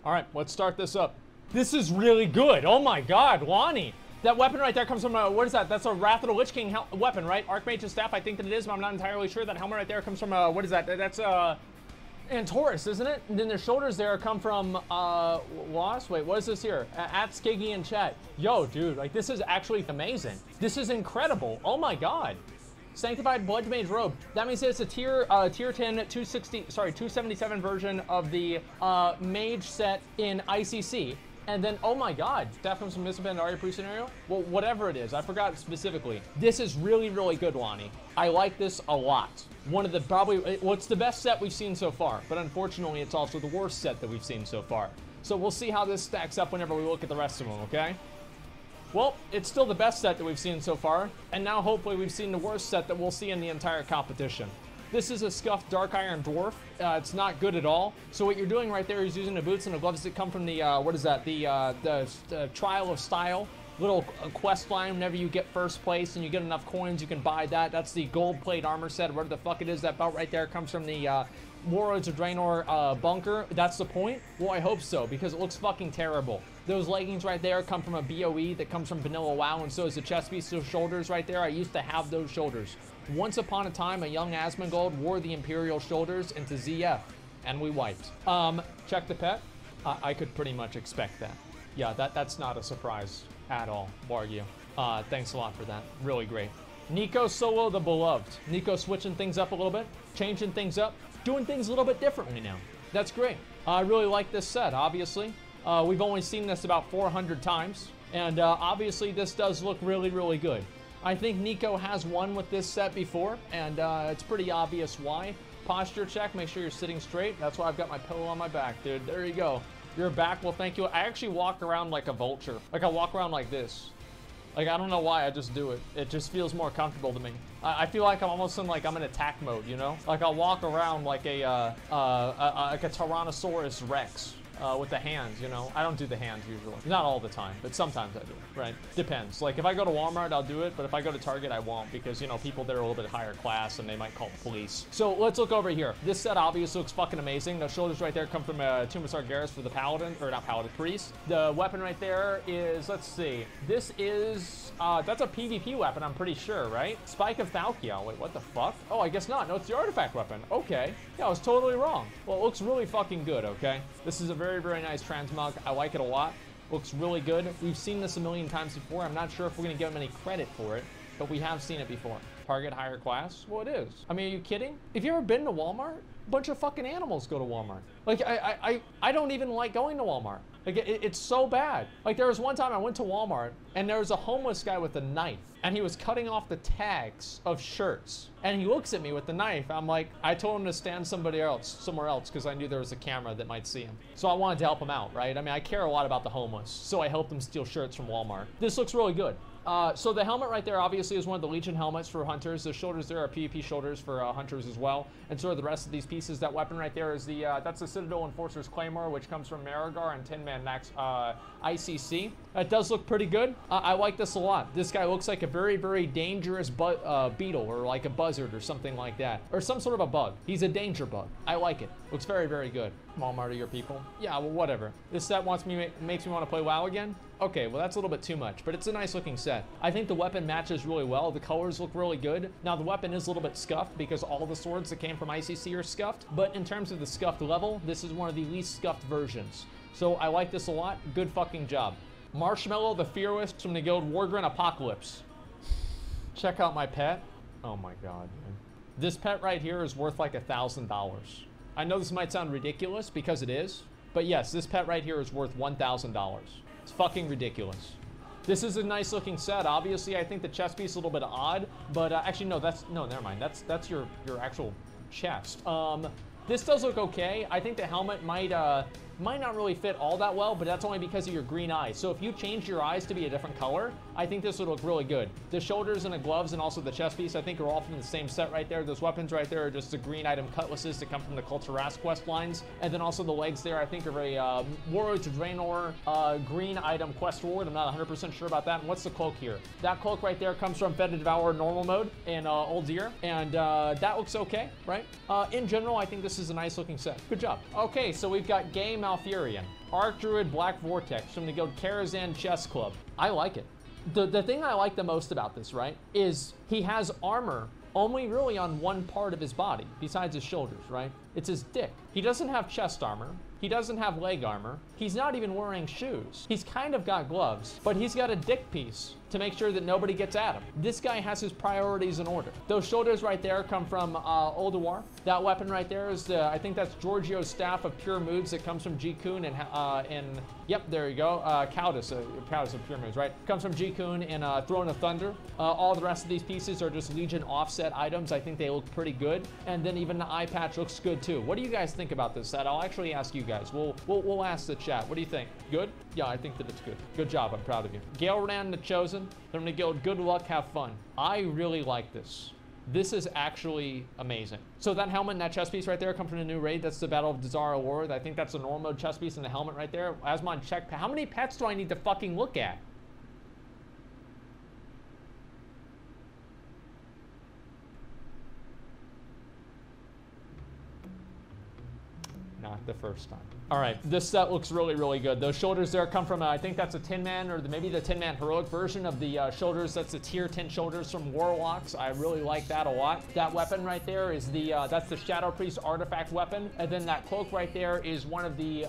All right, let's start this up. This is really good. Oh my God, Lonnie. That weapon right there comes from, what is that? That's a Wrath of the Lich King weapon, right? Archmage's Staff, I think that it is, but I'm not entirely sure. That helmet right there comes from, what is that? That's, Antorus, isn't it? And then their shoulders there come from, Lost? Wait, what is this here? At Skiggy in chat. Yo, dude, like, this is actually amazing. This is incredible. Oh my God. Sanctified Blood Mage Robe. That means it's a tier 10, 277 version of the, Mage set in ICC. And then, oh my God, that comes from Mr. Pandaria pre-scenario? Well, whatever it is, I forgot specifically. This is really, really good, Lonnie. I like this a lot. One of the well, it's the best set we've seen so far, but unfortunately, it's also the worst set that we've seen so far. So we'll see how this stacks up whenever we look at the rest of them, okay? Well, it's still the best set that we've seen so far, and now hopefully we've seen the worst set that we'll see in the entire competition. This is a scuffed Dark Iron Dwarf. It's not good at all. So what you're doing right there is using the boots and the gloves that come from the, what is that? The Trial of Style little quest line. Whenever you get first place and you get enough coins, you can buy that. That's the gold plate armor set, whatever the fuck it is. That belt right there comes from the Warlords of Draenor bunker. That's the point? Well, I hope so, because it looks fucking terrible. Those leggings right there come from a BOE that comes from Vanilla WoW, and so is the chest piece, those shoulders right there. I used to have those shoulders. Once upon a time, a young Asmongold wore the Imperial shoulders into ZF, and we wiped. Check the pet. I could pretty much expect that. Yeah, that's not a surprise at all, Bargu. Thanks a lot for that. Really great. Nico Solo the Beloved. Nico switching things up a little bit, changing things up, doing things a little bit differently now. That's great. I really like this set, obviously. We've only seen this about 400 times, and obviously this does look really, really good. I think Nico has won with this set before, and it's pretty obvious why. Posture check, make sure you're sitting straight. That's why I've got my pillow on my back, dude. There you go. Your back will thank you. I actually walk around like a vulture. Like, I walk around like this. Like, I don't know why, I just do it. It just feels more comfortable to me. I feel like I'm almost in, like, I'm in attack mode, you know? Like, I'll walk around like a Tyrannosaurus Rex. With the hands, you know? I don't do the hands usually. Not all the time, but sometimes I do, right? Depends. Like, if I go to Walmart, I'll do it, but if I go to Target, I won't, because, you know, people there are a little bit higher class, and they might call the police. So, let's look over here. This set obviously looks fucking amazing. Those shoulders right there come from Tomb of Sargeras for the Paladin, or not Paladin, Priest. The weapon right there is, let's see. This is, that's a PvP weapon, I'm pretty sure, right? Spike of Thalkia. Wait, what the fuck? Oh, I guess not. No, it's the artifact weapon. Okay. Yeah, I was totally wrong. Well, it looks really fucking good, okay? This is a very, very nice transmog. I like it a lot. Looks really good. We've seen this a million times before. I'm not sure if we're going to give them any credit for it, but we have seen it before. Target higher class? Well, it is. I mean, are you kidding? Have you ever been to Walmart? A bunch of fucking animals go to Walmart. Like, I don't even like going to Walmart. Like, it's so bad. Like, there was one time I went to Walmart, and there was a homeless guy with a knife, and he was cutting off the tags of shirts. And he looks at me with the knife. I'm like, I told him to stand somewhere else, because I knew there was a camera that might see him. So I wanted to help him out, right? I mean, I care a lot about the homeless, so I helped him steal shirts from Walmart. This looks really good. So the helmet right there obviously is one of the Legion helmets for hunters. The shoulders there are PvP shoulders for hunters as well. And so are the rest of these pieces. That weapon right there is the, that's the Citadel Enforcer's Claymore, which comes from Marigar and Tin Man Max ICC. It does look pretty good. I like this a lot. This guy looks like a very, very dangerous beetle, or like a buzzard or something like that. Or some sort of a bug. He's a danger bug. I like it. Looks very, very good. Walmart are your people? Yeah, well, whatever. This set makes me want to play WoW again? Okay, well, that's a little bit too much, but it's a nice looking set. I think the weapon matches really well. The colors look really good. Now, the weapon is a little bit scuffed because all the swords that came from ICC are scuffed, but in terms of the scuffed level, this is one of the least scuffed versions. So I like this a lot. Good fucking job. Marshmallow the Fearless from the guild Wargrin Apocalypse. Check out my pet. Oh my god, man. This pet right here is worth like $1,000. I know this might sound ridiculous because it is, but yes, this pet right here is worth $1,000. It's fucking ridiculous. This is a nice looking set. Obviously, I think the chest piece is a little bit odd, but actually, no, never mind. That's your actual chest. This does look okay. I think the helmet might not really fit all that well, but that's only because of your green eyes. So if you change your eyes to be a different color, I think this would look really good. The shoulders and the gloves and also the chest piece, I think are all from the same set right there. Those weapons right there are just the green item cutlasses that come from the Cult of Ras quest lines. And then also the legs there, I think are a Warlords of Draenor green item quest reward. I'm not 100% sure about that. And what's the cloak here? That cloak right there comes from Fed to Devour normal mode in Old Year. And that looks okay, right? In general, I think this is a nice looking set. Good job. Okay, so we've got Gay Malfurion, Archdruid Black Vortex from the guild Karazhan Chess Club. I like it. The thing I like the most about this, right, is he has armor only really on one part of his body, besides his shoulders, right? It's his dick. He doesn't have chest armor. He doesn't have leg armor. He's not even wearing shoes. He's kind of got gloves, but he's got a dick piece to make sure that nobody gets at him. This guy has his priorities in order. Those shoulders right there come from Ulduar. That weapon right there is, I think that's Giorgio's staff of pure moods that comes from G-Kun and yep, there you go, Countess of pure moods, right? Comes from G-Kun and Throne of Thunder. All the rest of these pieces are just Legion offset items. I think they look pretty good. And then even the eye patch looks good too. What do you guys think about this set? I'll actually ask you guys. We'll ask the chat. What do you think? Good? Yeah, I think that it's good. Good job. I'm proud of you. Galeran the Chosen. From the guild, good luck, have fun. I really like this. This is actually amazing. So that helmet and that chest piece right there come from the new raid. That's the Battle of Dazara War. I think that's the normal mode chest piece and the helmet right there. Asmon, check. How many pets do I need to fucking look at? Not the first time. All right, this set looks really, really good. Those shoulders there come from, I think that's a Tin Man, or maybe the Tin Man heroic version of the shoulders. That's the tier 10 shoulders from Warlocks. I really like that a lot. That weapon right there is that's the Shadow Priest artifact weapon. And then that cloak right there is one of the,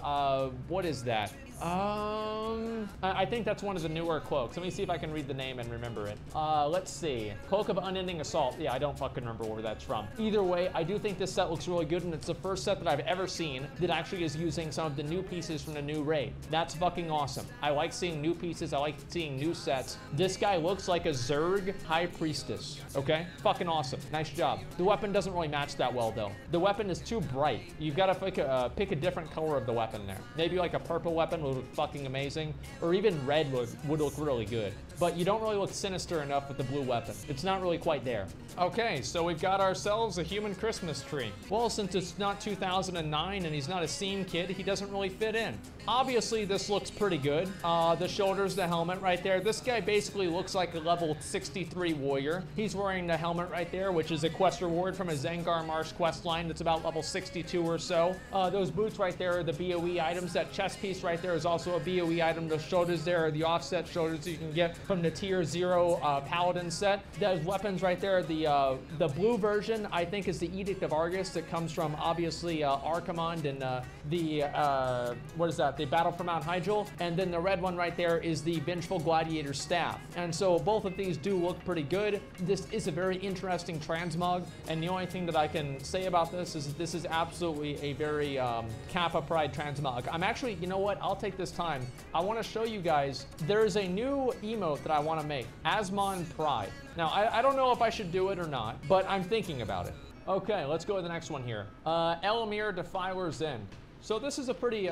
what is that? I think that's one of the newer cloaks. Let me see if I can read the name and remember it. Let's see. Cloak of Unending Assault. Yeah, I don't fucking remember where that's from. Either way, I do think this set looks really good, and it's the first set that I've ever seen that actually is using some of the new pieces from the new raid. That's fucking awesome. I like seeing new pieces. I like seeing new sets. This guy looks like a Zerg High Priestess, okay? Fucking awesome. Nice job. The weapon doesn't really match that well, though. The weapon is too bright. You've got to pick a different color of the weapon there. Maybe like a purple weapon would look fucking amazing, or even red would look really good. But you don't really look sinister enough with the blue weapon. It's not really quite there. Okay, so we've got ourselves a human Christmas tree. Well, since it's not 2009 and he's not a scene kid, he doesn't really fit in. Obviously, this looks pretty good. The shoulders, the helmet right there. This guy basically looks like a level 63 warrior. He's wearing the helmet right there, which is a quest reward from a Zengar Marsh quest line that's about level 62 or so. Those boots right there are the BOE items. That chest piece right there is also a BOE item. Those shoulders there are the offset shoulders you can get from the tier 0 Paladin set. Those weapons right there, the blue version, I think, is the Edict of Argus that comes from, obviously, Archimonde and what is that? The Battle for Mount Hyjal. And then the red one right there is the Vengeful Gladiator Staff. And so both of these do look pretty good. This is a very interesting transmog, and the only thing that I can say about this is that this is absolutely a very Kappa Pride transmog. I'm actually, you know what? I'll take this time. I want to show you guys, there's a new emote that I want to make, Asmon Pride. Now, I don't know if I should do it or not, but I'm thinking about it. Okay, let's go to the next one here. Elamir Defiler's End. So this is a pretty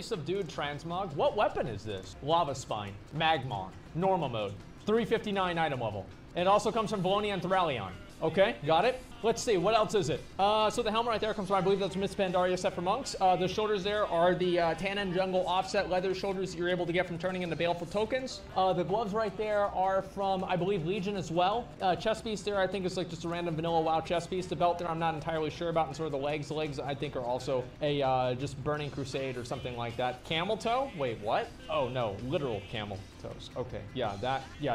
subdued transmog. What weapon is this? Lava Spine, Magmar, normal mode, 359 item level. It also comes from Valonia and Thralion. Okay, got it. Let's see, what else is it? So the helmet right there comes from, I believe that's Miss Pandaria set for monks. The shoulders there are the Tannin Jungle offset leather shoulders that you're able to get from turning into baleful tokens. The gloves right there are from, I believe, Legion as well. Chest piece there, I think is like just a random vanilla WoW chest piece. The belt there, I'm not entirely sure about. And sort of the legs, I think, are also a just Burning Crusade or something like that. Camel toe? Wait, what? Oh no, literal camel toes. Okay, yeah,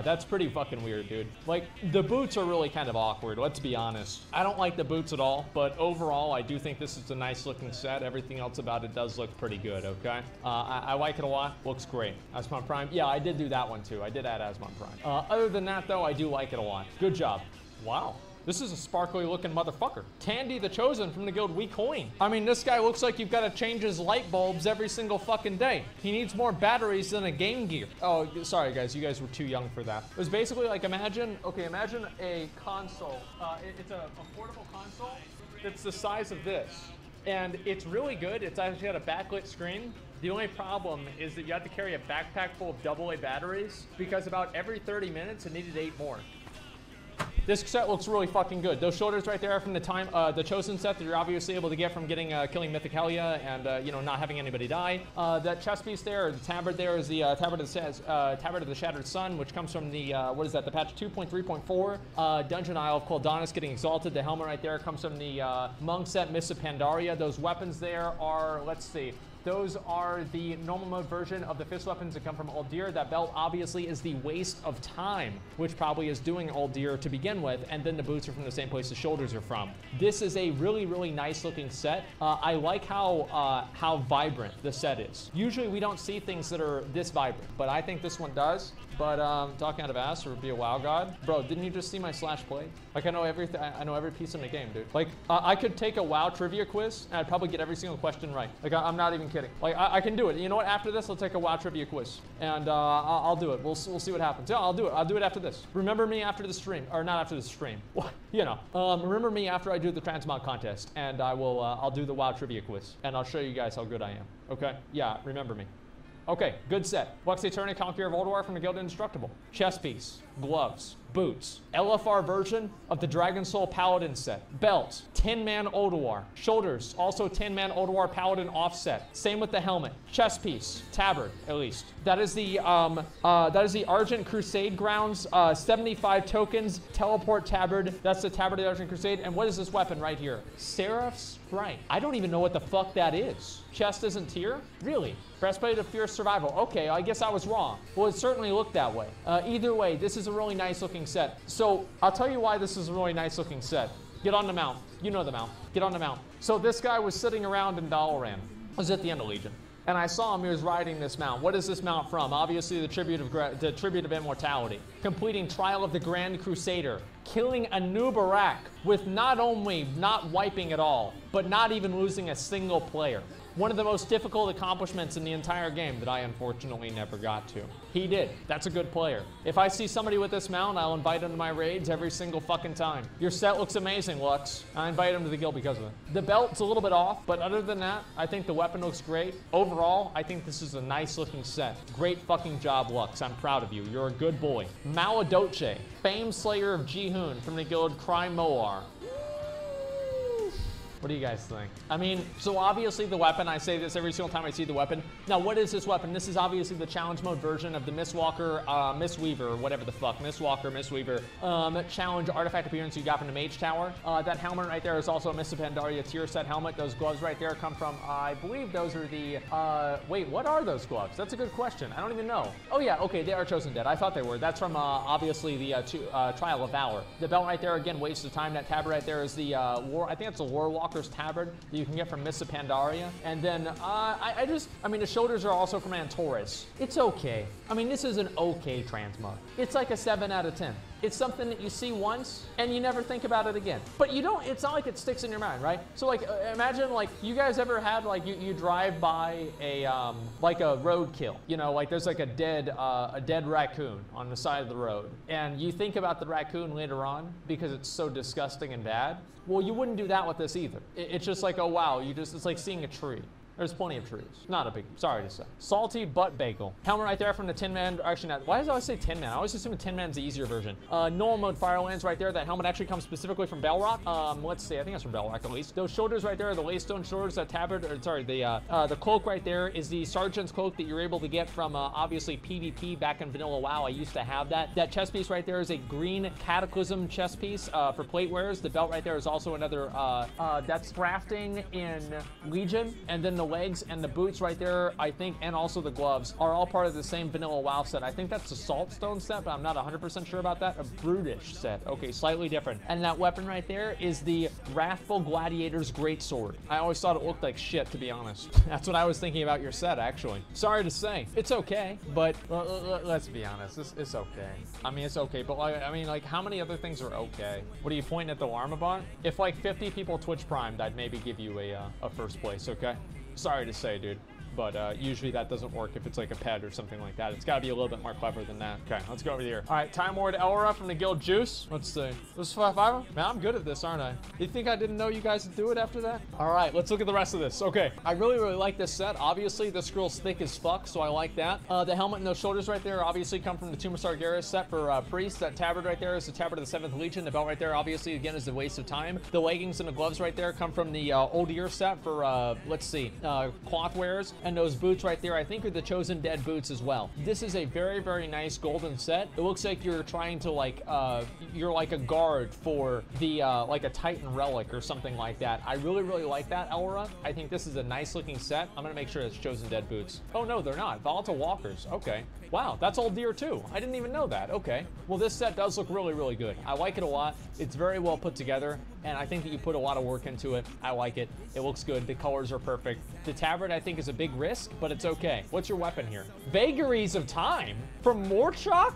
that's pretty fucking weird, dude. Like, the boots are really kind of awkward, let's be honest. I don't like the boots at all, but overall, I do think this is a nice looking set. Everything else about it does look pretty good, okay? I like it a lot. Looks great. Asmon Prime. Yeah, I did do that one too. I did add Asmon Prime. Other than that, though, I do like it a lot. Good job. Wow. This is a sparkly looking motherfucker. Tandy the Chosen from the guild We Coin. I mean, this guy looks like you've got to change his light bulbs every single fucking day. He needs more batteries than a Game Gear. Oh, sorry guys, you guys were too young for that. It was basically like, imagine a console. It's a portable console that's the size of this. And it's really good. It's actually got a backlit screen. The only problem is that you have to carry a backpack full of AA batteries because about every 30 minutes it needed 8 more. This set looks really fucking good. Those shoulders right there are from the Chosen set that you're obviously able to get from getting killing Mythic Helya and you know, not having anybody die. That chest piece there, or the tabard there, is the tabard of the Shattered Sun, which comes from the what is that? The patch 2.3.4. Dungeon Isle of Koldanis getting exalted. The helmet right there comes from the Monk set, Mists of Pandaria. Those weapons there are, let's see. Those are the normal mode version of the fist weapons that come from Uldir. That belt obviously is the Waste of Time, which probably is doing Uldir to begin with, and then the boots are from the same place the shoulders are from. This is a really, really nice looking set. I like how vibrant the set is. Usually we don't see things that are this vibrant, but I think this one does. But talking out of ass or be a WoW god, bro, didn't you just see my slash play? Like I know everything. I know every piece in the game, dude. Like I could take a WoW trivia quiz and I'd probably get every single question right. Like I'm not even kidding. Like I can do it. You know what? After this, let's take a WoW trivia quiz and I'll do it. We'll see what happens. Yeah, I'll do it. I'll do it after this. Remember me after the stream, or not after the stream. You know, remember me after I do the Transmog contest, and I'll do the WoW trivia quiz, and I'll show you guys how good I am. Okay? Yeah, remember me. Okay, good set. Lux Eterna, Conqueror of Ulduar from the Guild Indestructible. Chest piece, gloves, boots. LFR version of the Dragon Soul Paladin set. Belt, 10-man Ulduar. Shoulders, also 10-man Ulduar Paladin offset. Same with the helmet. Chest piece, tabard, at least. That is the Argent Crusade grounds. 75 tokens, teleport tabard. That's the tabard of the Argent Crusade. And what is this weapon right here? Seraph's Sprite. I don't even know what the fuck that is. Chest isn't tier? Really? Breastplate of Fierce Survival. Okay, I guess I was wrong. Well, it certainly looked that way. Either way, this is a really nice looking set. So I'll tell you why this is a really nice looking set. Get on the mount. You know the mount. Get on the mount. So this guy was sitting around in Dalaran. I was at the end of Legion. And I saw him, he was riding this mount. What is this mount from? Obviously the Tribute of Immortality. Completing Trial of the Grand Crusader. Killing a new Barak with not only not wiping at all, but not even losing a single player. One of the most difficult accomplishments in the entire game that I unfortunately never got to. He did. That's a good player. If I see somebody with this mount, I'll invite him to my raids every single fucking time. Your set looks amazing, Lux. I invite him to the guild because of it. The belt's a little bit off, but other than that, I think the weapon looks great. Overall, I think this is a nice looking set. Great fucking job, Lux. I'm proud of you. You're a good boy. Maladoche, famed slayer of Jihoon from the guild Cry Moar. What do you guys think? I mean, so obviously the weapon, I say this every single time I see the weapon. Now, what is this weapon? This is obviously the challenge mode version of the Mistwalker, Mistweaver, whatever the fuck, Mistwalker, Mistweaver, challenge artifact appearance you got from the Mage Tower. That helmet right there is also a Mists of Pandaria tier set helmet. Those gloves right there come from, I believe those are the, wait, what are those gloves? That's a good question. I don't even know. Oh yeah, okay, they are Chosen Dead. I thought they were. That's from, obviously the Trial of Valor. The belt right there, again, Waste of Time. That tabard right there is the, I think it's a Warwalker's tabard that you can get from Mists of Pandaria. And then, I mean, the shoulders are also from Antaurus. It's okay. I mean, this is an okay Transmog. It's like a 7 out of 10. It's something that you see once and you never think about it again. But you don't, it's not like it sticks in your mind, right? So like, imagine like, you guys ever had like, you drive by a, like a roadkill, you know, like there's like a dead raccoon on the side of the road. And you think about the raccoon later on because it's so disgusting and bad. Well, you wouldn't do that with this either. It's just like, oh wow, it's like seeing a tree. There's plenty of trees. Not a big, sorry to say. Salty Butt Bagel. Helmet right there from the 10-man, actually not, why does I always say 10-man? I always assume 10-man's the easier version. Normal mode Firelands right there. That helmet actually comes specifically from Belrock. Let's see, I think that's from Belrock at least. Those shoulders right there are the Laystone shoulders. That tabard, or sorry, the cloak right there is the Sergeant's cloak that you're able to get from, obviously PvP back in Vanilla WoW. I used to have that. That chest piece right there is a green Cataclysm chest piece for plate wearers. The belt right there is also another, that's crafting in Legion. And then the legs and the boots right there, I think, and also the gloves are all part of the same Vanilla WoW set. I think that's the Saltstone set, but I'm not 100% sure about that. A Brutish set. Okay, slightly different. And that weapon right there is the Wrathful Gladiator's Greatsword. I always thought it looked like shit, to be honest. That's what I was thinking about your set, actually. Sorry to say. It's okay, but let's be honest. It's okay. I mean, it's okay, but like, I mean, like, how many other things are okay? What are you pointing at the Llama? If like 50 people Twitch primed, I'd maybe give you a first place, okay? Sorry to say, dude. but usually that doesn't work if it's like a pet or something like that. It's got to be a little bit more clever than that. Okay, let's go over here. All right, Time Lord Elra from the guild Juice. Let's see. This is 5 Man, I'm good at this, aren't I? You think I didn't know you guys would do it after that? All right, let's look at the rest of this. Okay, I really like this set. Obviously, the scroll's thick as fuck, so I like that. The helmet and those shoulders right there obviously come from the Tomb of Sargeras set for Priest. That tabard right there is the tabard of the 7th Legion. The belt right there, obviously, again, is the Waste of Time. The leggings and the gloves right there come from the Old Year set for, let's see, cloth wares. And those boots right there, I think, are the Chosen Dead boots as well. This is a very nice golden set. It looks like you're trying to, like, you're like a guard for the, like a Titan relic or something like that. I really like that, Elra. I think this is a nice looking set. I'm gonna make sure it's Chosen Dead boots. Oh no, they're not. Volatile Walkers. Okay. Wow, that's Old Deer too. I didn't even know that. Okay. Well, this set does look really good. I like it a lot. It's very well put together, and I think that you put a lot of work into it. I like it. It looks good. The colors are perfect. The tabard, I think, is a big risk, but it's okay. What's your weapon here? Vagaries of Time from Morchok?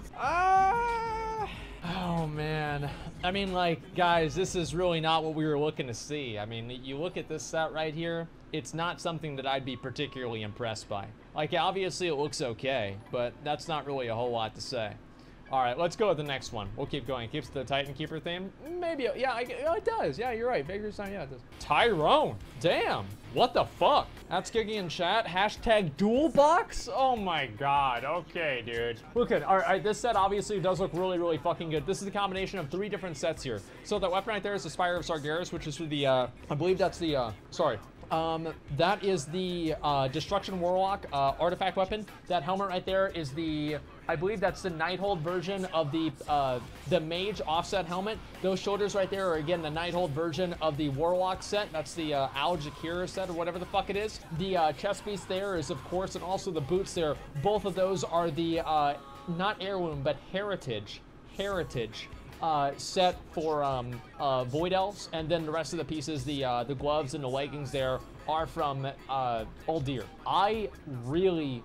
Oh man. I mean, like, guys, this is really not what we were looking to see. I mean, you look at this set right here, it's not something that I'd be particularly impressed by. Like, obviously it looks okay, but that's not really a whole lot to say. All right, let's go with the next one. We'll keep going. It keeps the Titan Keeper theme. Maybe, yeah, it does. Yeah, you're right. Vagaries Time, yeah, it does. Tyrone, damn. What the fuck? That's kicking in chat. Hashtag dual box? Oh my God. Okay, dude. Look at, all right, this set obviously does look really fucking good. This is a combination of 3 different sets here. So that weapon right there is the Spire of Sargeras, which is for the, I believe that's the, sorry. That is the Destruction Warlock artifact weapon. That helmet right there is the, I believe that's the Nighthold version of the Mage offset helmet. Those shoulders right there are, again, the Nighthold version of the Warlock set. That's the Al Jakira set or whatever the fuck it is. The chest piece there is, of course, and also the boots there. Both of those are the, not heirloom, but heritage set for Void Elves, and then the rest of the pieces, the gloves and the leggings there, are from Old Deer. I really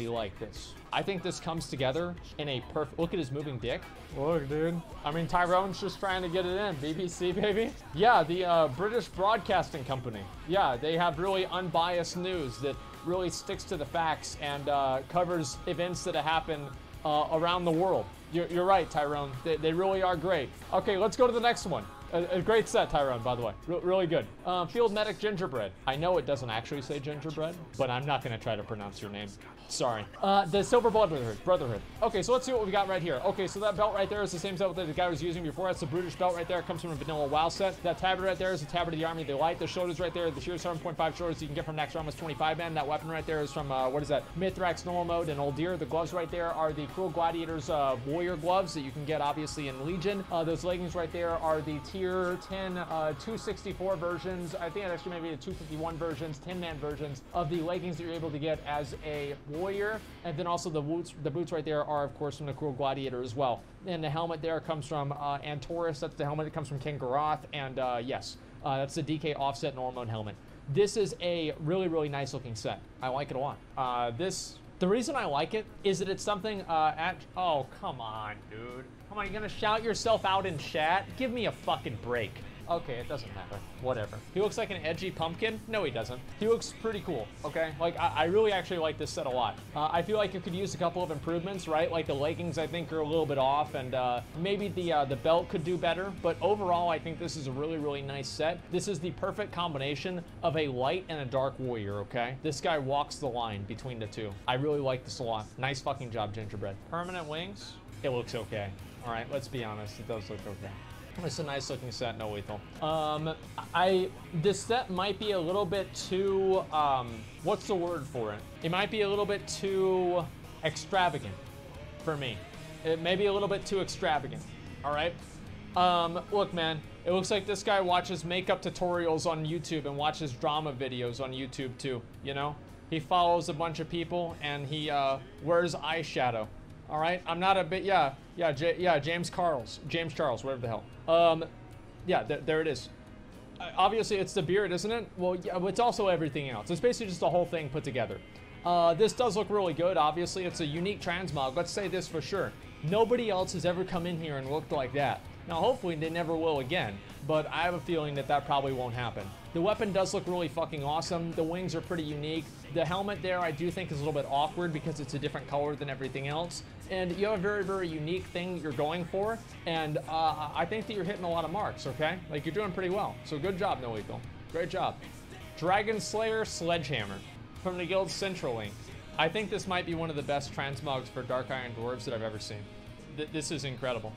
like this. I think this comes together in a perfect... Look at his moving dick. Look, dude. I mean, Tyrone's just trying to get it in. BBC, baby. Yeah, the British Broadcasting Company. Yeah, they have really unbiased news that really sticks to the facts and covers events that have happened around the world. You're right, Tyrone. They really are great. Okay, let's go to the next one. A great set, Tyrone, by the way. Really good. Field Medic Gingerbread. I know it doesn't actually say gingerbread, but I'm not going to try to pronounce your name. Sorry. The Silver Brotherhood. Okay, so let's see what we got right here. Okay, so that belt right there is the same belt that the guy was using before. That's the Brutish belt right there. It comes from a vanilla WoW set. That tabard right there is the tabard of the Army of the Light. The shoulders right there, the sheer 7.5 shoulders you can get from Next Realm is 25 man. That weapon right there is from, what is that? Mithrax normal mode and Old Deer. The gloves right there are the Cruel Gladiators warrior gloves that you can get obviously in Legion. Those leggings right there are the tier 10 264 versions. I think actually maybe the 251 versions, 10-man versions of the leggings that you're able to get as a warrior. And then also the boots right there are, of course, from the Cruel Gladiator as well. And the helmet there comes from Antorus. That's the helmet that comes from King Garoth. And yes, that's the DK offset normal mode helmet. This is a really nice looking set. I like it a lot. The reason I like it is that it's something oh, come on, dude. Come on, you're gonna shout yourself out in chat? Give me a fucking break. Okay, it doesn't matter. Whatever. He looks like an edgy pumpkin? No, he doesn't. He looks pretty cool, okay? Like, I really actually like this set a lot. I feel like it could use a couple of improvements, right? Like, the leggings, I think, are a little bit off, and maybe the belt could do better. But overall, I think this is a really nice set. This is the perfect combination of a light and a dark warrior, okay? This guy walks the line between the two. I really like this a lot. Nice fucking job, Gingerbread. Permanent wings? It looks okay. All right, let's be honest. It does look okay. It's a nice looking set, no lethal. This set might be a little bit too, what's the word for it? It might be a little bit too extravagant for me. It may be a little bit too extravagant, all right? Look, man, it looks like this guy watches makeup tutorials on YouTube and watches drama videos on YouTube too, you know? He follows a bunch of people and he wears eyeshadow. All right, I'm not a bit, James Charles, whatever the hell. Yeah, there it is. Obviously, it's the beard, isn't it? Well, yeah, but it's also everything else. It's basically just the whole thing put together. This does look really good. Obviously, it's a unique transmog. Let's say this for sure. Nobody else has ever come in here and looked like that. Now, hopefully they never will again, but I have a feeling that that probably won't happen. The weapon does look really fucking awesome. The wings are pretty unique. The helmet there I do think is a little bit awkward because it's a different color than everything else. And you have a very, very unique thing you're going for. And I think that you're hitting a lot of marks, okay? Like, you're doing pretty well. So good job, No Lethal. Great job. Dragon Slayer Sledgehammer from the Guild Central Link. I think this might be one of the best transmogs for Dark Iron Dwarves that I've ever seen. This is incredible.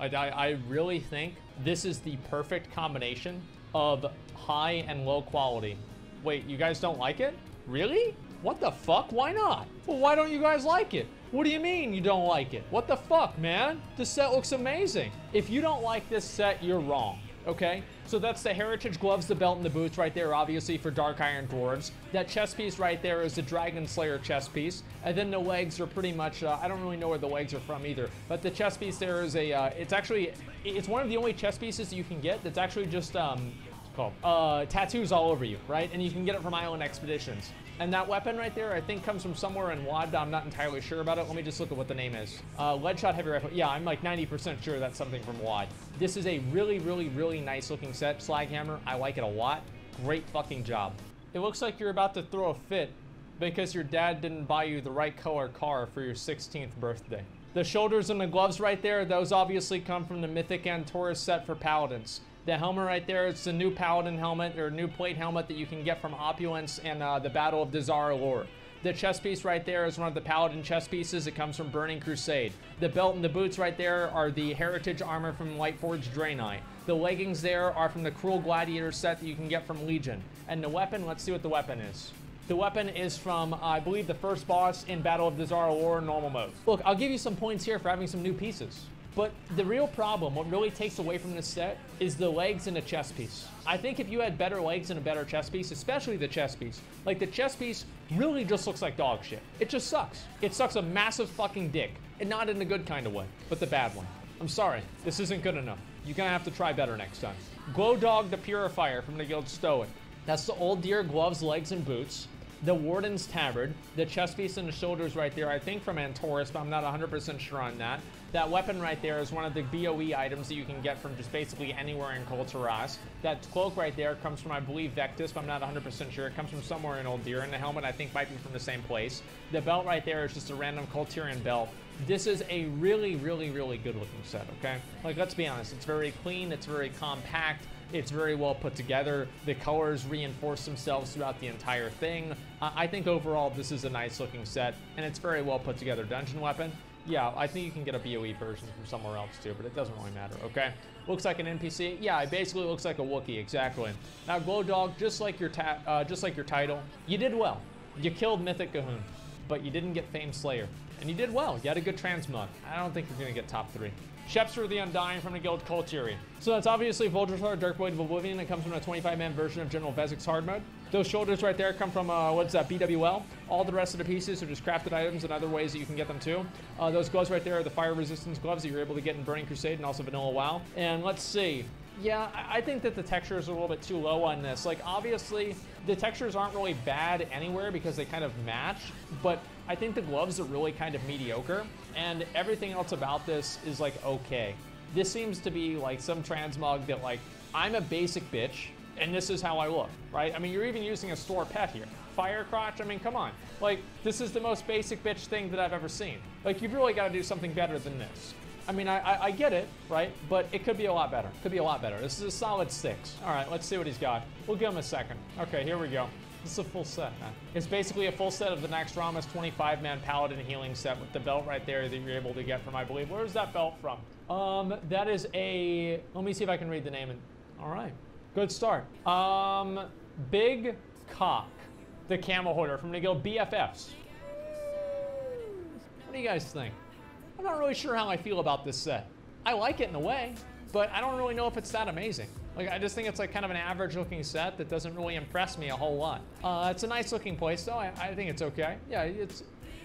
I really think this is the perfect combination of high and low quality. Wait, you guys don't like it? Really? What the fuck? Why not? Well, why don't you guys like it? What do you mean you don't like it? What the fuck, man? This set looks amazing. If you don't like this set, you're wrong. Okay, so that's the Heritage Gloves, the belt, and the boots right there, obviously for Dark Iron Dwarves. That chest piece right there is the Dragon Slayer chest piece. And then the legs are pretty much, I don't really know where the legs are from either, but the chest piece there is a, it's one of the only chest pieces that you can get that's actually just, tattoos all over you, right? And you can get it from Island Expeditions. And that weapon right there, I think comes from somewhere in WoW. I'm not entirely sure about it. Let me just look at what the name is. Lead Shot Heavy Rifle. Yeah, I'm like 90% sure that's something from WoW. This is a really, really, really nice looking set. Slaghammer, I like it a lot. Great fucking job. It looks like you're about to throw a fit because your dad didn't buy you the right color car for your 16th birthday. The shoulders and the gloves right there, those obviously come from the Mythic and Taurus set for Paladins. The helmet right there, it's the new Paladin helmet, or new plate helmet that you can get from Opulence and the Battle of Dazar Lore. The chest piece right there is one of the Paladin chest pieces. It comes from Burning Crusade. The belt and the boots right there are the Heritage armor from Lightforged Draenei. The leggings there are from the Cruel Gladiator set that you can get from Legion. And the weapon, let's see what the weapon is. The weapon is from, I believe, the first boss in Battle of Dazar Lore normal mode. Look, I'll give you some points here for having some new pieces. But the real problem, what really takes away from this set, is the legs and the chest piece. I think if you had better legs and a better chest piece, especially the chest piece, like the chest piece really just looks like dog shit. It just sucks. It sucks a massive fucking dick, and not in a good kind of way, but the bad one. I'm sorry, this isn't good enough. You're gonna have to try better next time. Glow Dog the Purifier from the Guild Stoic. That's the Old Deer gloves, legs, and boots. The Warden's Tabard, the chest piece and the shoulders right there, I think from Antorus, but I'm not 100% sure on that. That weapon right there is one of the BOE items that you can get from just basically anywhere in Kulturas. That cloak right there comes from, I believe, Vectis, but I'm not 100% sure. It comes from somewhere in Old Deer, and the helmet I think might be from the same place. The belt right there is just a random Kulturian belt. This is a really, really, really good looking set, okay? Like, let's be honest, it's very clean, it's very compact. It's very well put together. The colors reinforce themselves throughout the entire thing. I think overall this is a nice looking set, and it's very well put together. Dungeon weapon, yeah, I think you can get a BOE version from somewhere else too, but it doesn't really matter, okay? Looks like an NPC. Yeah, it basically looks like a Wookiee, exactly. Now, Glow Dog, just like your title, you did well. You killed Mythic Gahoon, but you didn't get Famed Slayer, and you did well. You had a good transmog. I don't think you're gonna get top 3. Shepster the Undying from the Guild Kulturi. So that's obviously Voldrathar, Dark Blade of Oblivion. It comes from a 25-man version of General Vezek's hard mode. Those shoulders right there come from, what's that, BWL. All the rest of the pieces are just crafted items and other ways that you can get them too. Those gloves right there are the fire resistance gloves that you're able to get in Burning Crusade and also Vanilla WoW. And let's see. Yeah, I think that the textures are a little bit too low on this. Like, obviously, the textures aren't really bad anywhere because they kind of match, but I think the gloves are really kind of mediocre, and everything else about this is, like, okay. This seems to be, like, some transmog that, like, I'm a basic bitch, and this is how I look, right? I mean, you're even using a store pet here. Fire crotch, I mean, come on. Like, this is the most basic bitch thing that I've ever seen. Like, you've really got to do something better than this. I mean, I get it, right? But it could be a lot better. Could be a lot better. This is a solid 6. All right, let's see what he's got. We'll give him a second. Okay, here we go. This is a full set, man. It's basically a full set of the Naxxramas 25-man Paladin healing set with the belt right there that you're able to get from, I believe. Where's that belt from? That is a... Let me see if I can read the name. All right. Good start. Big Cock, the Camel Hoarder from the Guild BFFs. What do you guys think? I'm not really sure how I feel about this set. I like it in a way, but I don't really know if it's that amazing. Like, I just think it's like kind of an average looking set that doesn't really impress me a whole lot. It's a nice looking place though. I think it's okay. Yeah,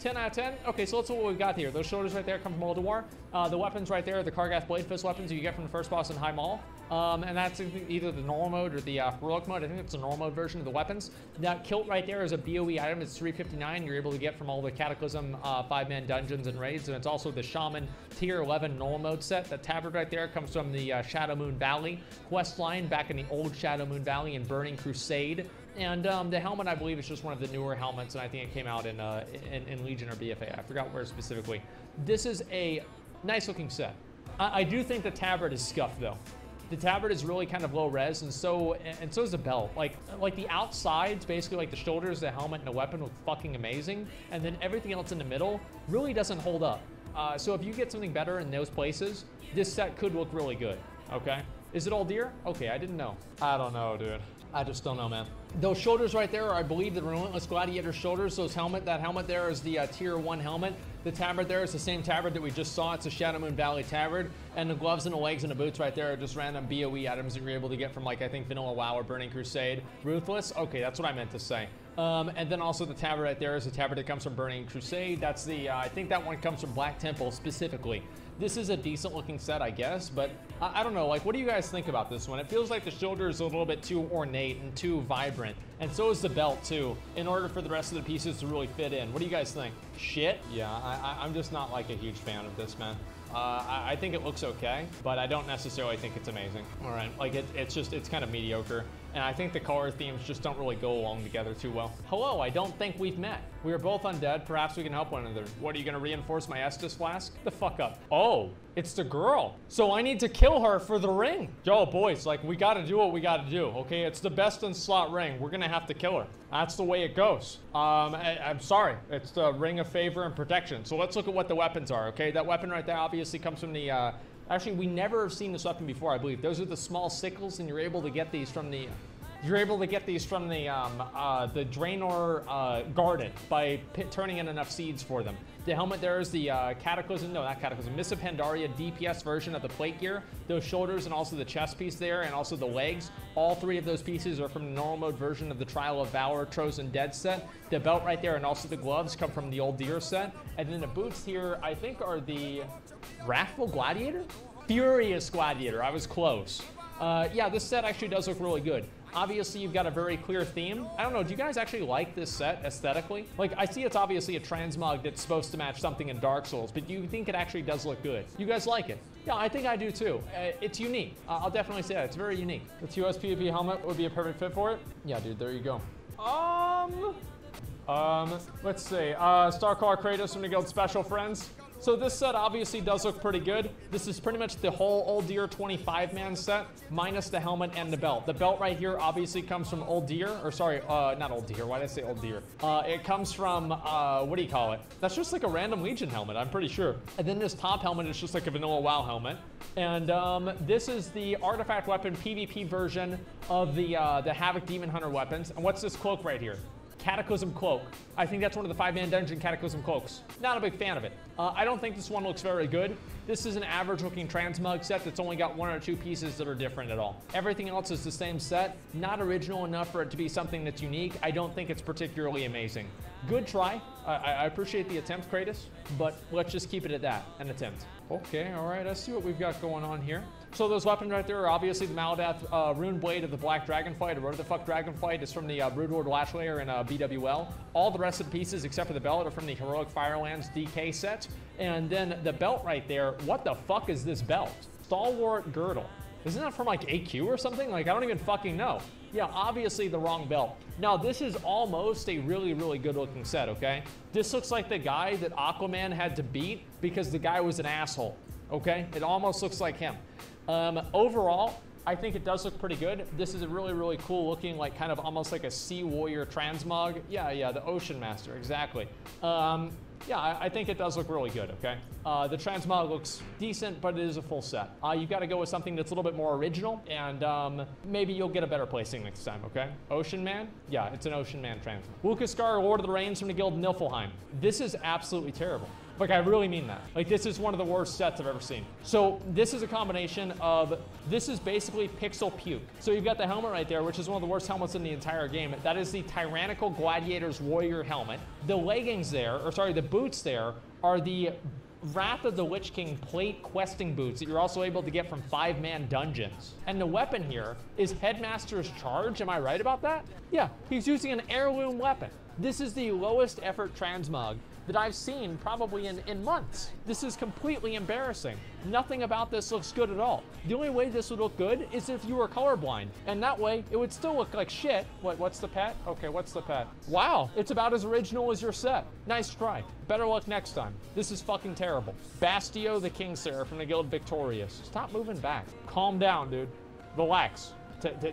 10 out of 10. Okay, so let's look what we've got here. Those shoulders right there come from World War. The weapons right there, the Kargath Blade Fist weapons you get from the first boss in High Maul. And that's either the normal mode or the heroic mode. I think it's the normal mode version of the weapons. That kilt right there is a BOE item. It's 359. You're able to get from all the Cataclysm 5-man dungeons and raids. And it's also the Shaman Tier 11 normal mode set. That tabard right there comes from the Shadow Moon Valley quest line back in the old Shadow Moon Valley in Burning Crusade. And the helmet, I believe, is just one of the newer helmets, and I think it came out in Legion or BFA. I forgot where specifically. This is a nice-looking set. I do think the tabard is scuffed, though. The tabard is really kind of low res, and so is the belt. Like the outsides, basically like the shoulders, the helmet, and the weapon look fucking amazing, and then everything else in the middle really doesn't hold up. So if you get something better in those places, this set could look really good, okay? Is it all deer? Okay, I didn't know. I don't know, dude. I just don't know, man. Those shoulders right there are, I believe, the Relentless Gladiator shoulders. That helmet there is the Tier 1 helmet. The tabard there is the same tabard that we just saw. It's a Shadow Moon Valley tabard. And the gloves and the legs and the boots right there are just random BOE items that you're able to get from, like, I think Vanilla WoW or Burning Crusade. Ruthless? Okay, that's what I meant to say. And then also the tabard right there is a tabard that comes from Burning Crusade. That's the, I think that one comes from Black Temple specifically. This is a decent looking set, I guess, but I don't know, like, what do you guys think about this one? It feels like the shoulder is a little bit too ornate and too vibrant, and so is the belt too, in order for the rest of the pieces to really fit in. What do you guys think? Shit? Yeah, I'm just not like a huge fan of this, man. I think it looks okay, but I don't necessarily think it's amazing. All right, like it's kind of mediocre. And I think the color themes just don't really go along together too well. Hello, I don't think we've met. We are both undead. Perhaps we can help one another. What, are you gonna reinforce my Estus flask? The fuck up. Oh, it's the girl. So I need to kill her for the ring. Yo, boys, like, we gotta do what we gotta do, okay? It's the best in slot ring. We're gonna have to kill her. That's the way it goes. I'm sorry. It's the ring of favor and protection. So let's look at what the weapons are, okay? That weapon right there obviously comes from the, actually, we never have seen this weapon before, I believe. Those are the small sickles, and you're able to get these from the... the Draenor Garden by turning in enough seeds for them. The helmet there is the Cataclysm, no, not Cataclysm, Mists of Pandaria DPS version of the plate gear. Those shoulders and also the chest piece there, and also the legs. All three of those pieces are from the normal mode version of the Trial of Valor Chosen Dead set. The belt right there and also the gloves come from the Old Deer set. And then the boots here, I think, are the Wrathful Gladiator? Furious Gladiator, I was close. Yeah, this set actually does look really good. Obviously, you've got a very clear theme. I don't know, do you guys actually like this set aesthetically? Like, I see it's obviously a transmog that's supposed to match something in Dark Souls, but do you think it actually does look good? You guys like it? Yeah, I think I do too. It's unique. I'll definitely say that. It's very unique. The 2S PvP helmet would be a perfect fit for it. Yeah, dude, there you go. Let's see. Starcaller Kratos from the Guild Special Friends. So this set obviously does look pretty good. This is pretty much the whole Old Deer 25-man set, minus the helmet and the belt. The belt right here obviously comes from Old Deer, or sorry, not Old Deer, why did I say Old Deer? It comes from, what do you call it? That's just like a random Legion helmet, I'm pretty sure. And then this top helmet is just like a vanilla WoW helmet. And this is the artifact weapon PvP version of the Havoc Demon Hunter weapons. And what's this cloak right here? Cataclysm Cloak. I think that's one of the 5-man dungeon Cataclysm Cloaks. Not a big fan of it. I don't think this one looks very good. This is an average looking transmog set that's only got 1 or 2 pieces that are different at all. Everything else is the same set. Not original enough for it to be something that's unique. I don't think it's particularly amazing. Good try. I appreciate the attempt, Kratos, but let's just keep it at that, an attempt. Okay, all right, let's see what we've got going on here. So those weapons right there are obviously the Maladeath Rune Blade of the Black Dragonflight, or whatever the fuck Dragonflight is from the Broodlord Lash Layer in BWL. All the rest of the pieces, except for the belt, are from the Heroic Firelands DK set. And then the belt right there, what the fuck is this belt? Stalwart Girdle. Isn't that from like AQ or something? Like, I don't even fucking know. Yeah, obviously the wrong belt. Now, this is almost a really, really good looking set, okay? This looks like the guy that Aquaman had to beat because the guy was an asshole, okay? It almost looks like him. Overall, I think it does look pretty good. This is a really, really cool looking, like kind of almost like a Sea Warrior transmog. Yeah, the Ocean Master, exactly. Yeah, I think it does look really good, okay? The transmog looks decent, but it is a full set. You've got to go with something that's a little bit more original, and maybe you'll get a better placing next time, okay? Ocean Man? Yeah, it's an Ocean Man transmog. Wukaskar, Lord of the Rains from the Guild Niflheim. This is absolutely terrible. Like, I really mean that. Like, this is one of the worst sets I've ever seen. So this is a combination of, this is basically pixel puke. So you've got the helmet right there, which is one of the worst helmets in the entire game. That is the Tyrannical Gladiator's Warrior helmet. The leggings there, or sorry, the boots there are the Wrath of the Lich King plate questing boots that you're also able to get from 5-man dungeons. And the weapon here is Headmaster's Charge. Am I right about that? Yeah, he's using an heirloom weapon. This is the lowest effort transmog that I've seen probably in months. This is completely embarrassing. Nothing about this looks good at all. The only way this would look good is if you were colorblind, and that way it would still look like shit. What's the pet? Okay, what's the pet? Wow, it's about as original as your set. Nice try. Better luck next time. This is fucking terrible. Bastio the Kingslayer from the Guild Victorious. Stop moving back. Calm down, dude. Relax.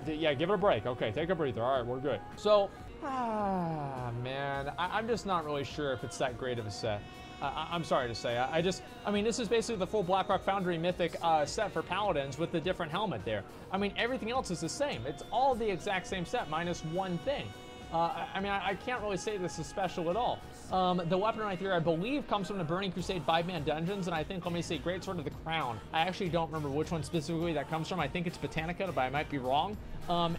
Yeah, give it a break. Okay, take a breather. All right, we're good. So, man, I'm just not really sure if it's that great of a set. I'm sorry to say. I mean, this is basically the full Blackrock Foundry Mythic set for Paladins with the different helmet there. I mean, everything else is the same. It's all the exact same set minus one thing. I mean, I can't really say this is special at all. The weapon right there, I believe, comes from the Burning Crusade 5-man dungeons, and I think, let me see, Greatsword of the Crown. I actually don't remember which one specifically that comes from. I think it's Botanica, but I might be wrong.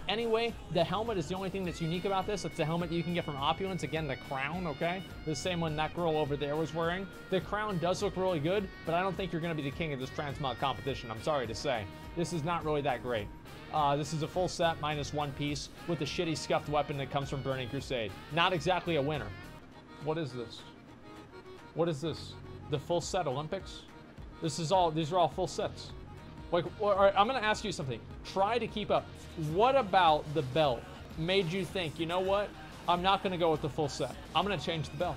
Anyway, the helmet is the only thing that's unique about this. It's the helmet you can get from Opulence. Again, the crown, okay? The same one that girl over there was wearing. The crown does look really good, but I don't think you're going to be the king of this transmog competition. I'm sorry to say. This is not really that great. This is a full set minus one piece with the shitty scuffed weapon that comes from Burning Crusade. Not exactly a winner. What is this? What is this? The full set Olympics? These are all full sets. Like, all right, I'm gonna ask you something. Try to keep up. What about the belt made you think, you know what? I'm not gonna go with the full set. I'm gonna change the belt.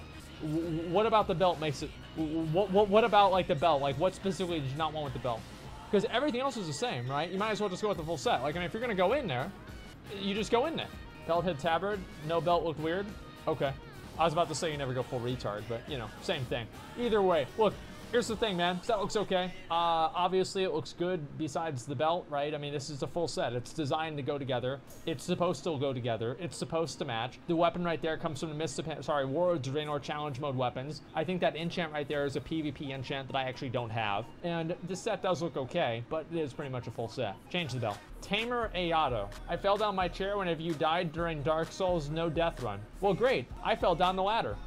What about the belt makes it? What about like the belt? Like, what specifically did you not want with the belt? Because everything else is the same, right? You might as well just go with the full set. Like, I mean, if you're gonna go in there, you just go in there. Belt head tabard, no belt looked weird. Okay. I was about to say you never go full retard, but you know, same thing. Either way, look, here's the thing, man. That looks okay. Obviously, it looks good besides the belt, right? I mean, this is a full set. It's designed to go together. It's supposed to go together. It's supposed to match. The weapon right there comes from the Warlords Draenor Challenge Mode weapons. I think that enchant right there is a PvP enchant that I actually don't have. And this set does look okay, but it is pretty much a full set. Change the belt. Tamer Ayato. I fell down my chair whenever you died during Dark Souls no death run. Well, great. I fell down the ladder.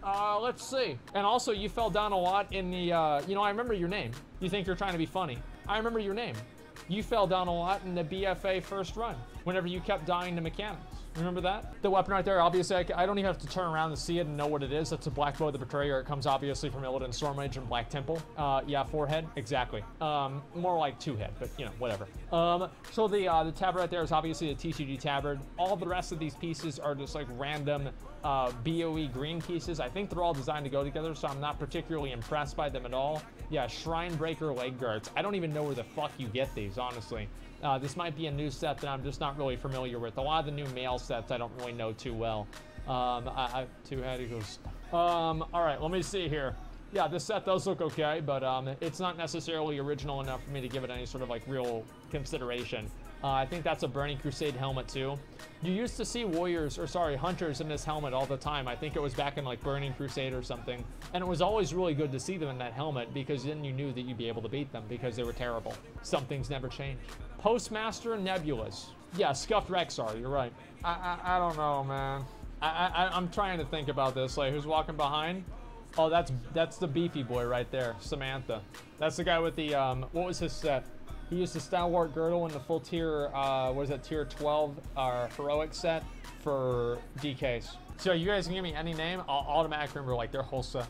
Let's see. And also, you fell down a lot in the, you know, I remember your name. You think you're trying to be funny. I remember your name. You fell down a lot in the BFA first run, whenever you kept dying to mechanics. Remember that? The weapon right there, obviously, I don't even have to turn around to see it and know what it is. That's a Black Bow of the Betrayer. It comes obviously from Illidan Stormrage and Black Temple. Yeah, 4-head, exactly. More like 2-head, but you know, whatever. So the tabard right there is obviously the TCG tabard. All the rest of these pieces are just like random BOE green pieces. I think they're all designed to go together, so I'm not particularly impressed by them at all. Yeah, Shrine Breaker leg guards. I don't even know where the fuck you get these, honestly. This might be a new set that I'm just not really familiar with. A lot of the new male sets I don't really know too well. Two-head equals. All right, let me see here. Yeah, this set does look okay, but it's not necessarily original enough for me to give it any sort of like real consideration. I think that's a Burning Crusade helmet too. You used to see hunters in this helmet all the time. I think it was back in like Burning Crusade or something. And it was always really good to see them in that helmet because then you knew that you'd be able to beat them because they were terrible. Some things never change. Postmaster Nebulas. Yeah, Scuffed Rexar, you're right. I don't know, man. I'm trying to think about this. Like, who's walking behind? Oh, that's the beefy boy right there, Samantha. That's the guy with the, what was his set? He used the Stalwart Girdle in the full tier, what is that, tier 12 heroic set for DKs. So you guys can give me any name, I'll automatically remember like their whole set.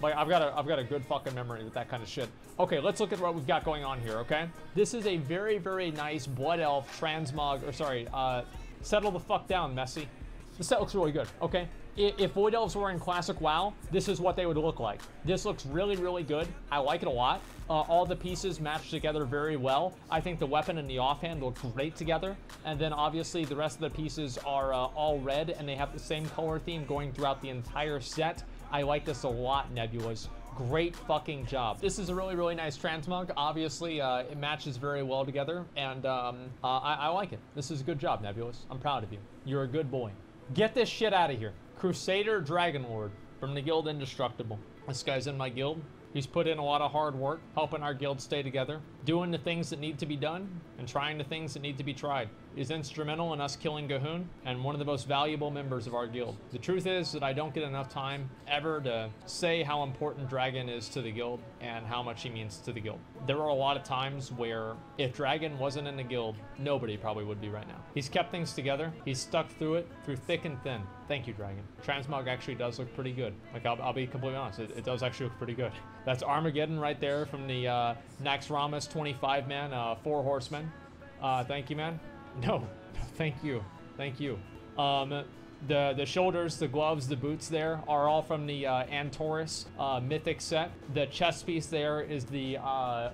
Like I've got a good fucking memory with that kind of shit. Okay, let's look at what we've got going on here, okay? This is a very, very nice Blood Elf Transmog, or sorry, settle the fuck down, Messi. The set looks really good, okay? If Void Elves were in Classic WoW, this is what they would look like. This looks really, really good. I like it a lot. All the pieces match together very well. I think the weapon and the offhand look great together. And then obviously the rest of the pieces are all red and they have the same color theme going throughout the entire set. I like this a lot, Nebulas. Great fucking job. This is a really, really nice transmog. Obviously, it matches very well together, and I like it. This is a good job, Nebulas. I'm proud of you. You're a good boy. Get this shit out of here. Crusader Dragonlord from the Guild Indestructible. This guy's in my guild. He's put in a lot of hard work, helping our guild stay together, doing the things that need to be done, and trying the things that need to be tried. is instrumental in us killing Gahoon and one of the most valuable members of our guild. The truth is that I don't get enough time ever to say how important Dragon is to the guild and how much he means to the guild. There are a lot of times where if Dragon wasn't in the guild, nobody probably would be right now. He's kept things together. He's stuck through it, through thick and thin. Thank you, Dragon. Transmog actually does look pretty good. Like, I'll be completely honest. It does actually look pretty good. That's Armageddon right there from the Naxxramas 25 man, 4 horsemen. Thank you, man. No, thank you. Thank you. The shoulders, the gloves, the boots there are all from the Antorus mythic set. The chest piece there is the